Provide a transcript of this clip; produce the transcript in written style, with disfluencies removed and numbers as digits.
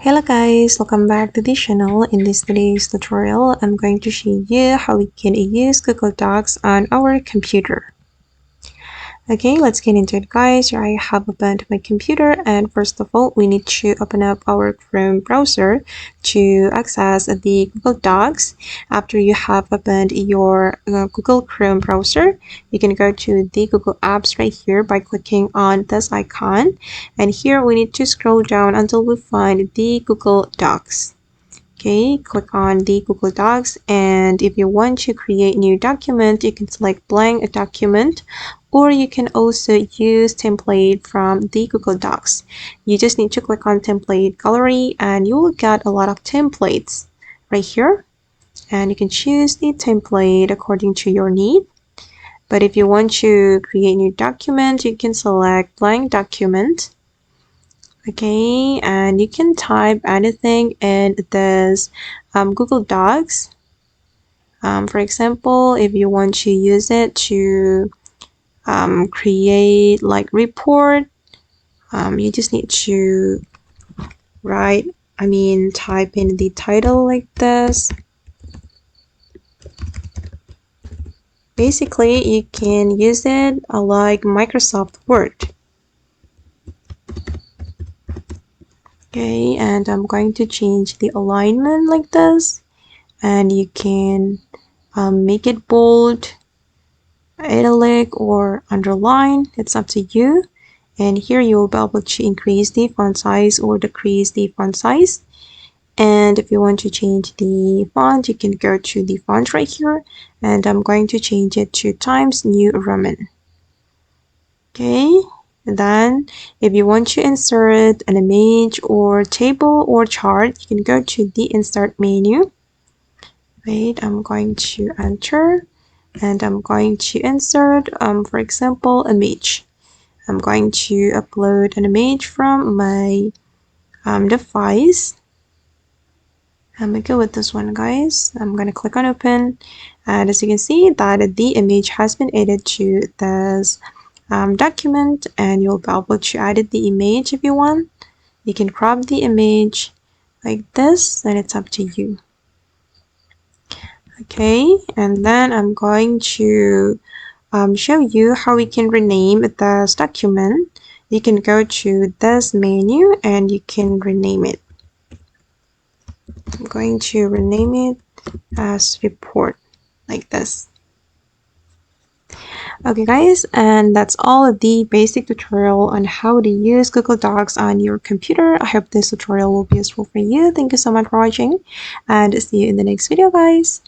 Hello guys, welcome back to the channel. In this today's tutorial, I'm going to show you how we can use Google Docs on our computer. Okay, let's get into it guys. Here I have opened my computer, and first of all, we need to open up our Chrome browser to access the Google Docs. After you have opened your Google Chrome browser, you can go to the Google Apps right here by clicking on this icon. And here we need to scroll down until we find the Google Docs. Okay, click on the Google Docs, and if you want to create new document, you can select blank document, or you can also use template from the Google Docs. You just need to click on template gallery and you will get a lot of templates right here, and you can choose the template according to your need. But if you want to create new document, you can select blank document. Okay, and you can type anything in this Google Docs. For example, if you want to use it to create like report, you just need to type in the title like this. Basically, you can use it like Microsoft Word. Okay, and I'm going to change the alignment like this, and you can make it bold, italic, or underline. It's up to you. And here you will be able to increase the font size or decrease the font size. And if you want to change the font, you can go to the font right here, and I'm going to change it to Times New Roman. Okay. And then if you want to insert an image or table or chart, you can go to the insert menu. Wait, I'm going to enter, and I'm going to insert, for example, image. I'm going to upload an image from my device. I'm gonna go with this one, guys. I'm gonna click on open, and as you can see that the image has been added to this document, and you'll be able to edit the image if you want. You can crop the image like this, and it's up to you. Okay, and then I'm going to show you how we can rename this document. You can go to this menu and you can rename it. I'm going to rename it as report like this. Okay guys, and that's all of the basic tutorial on how to use Google Docs on your computer. I hope this tutorial will be useful for you. Thank you so much for watching, and see you in the next video guys.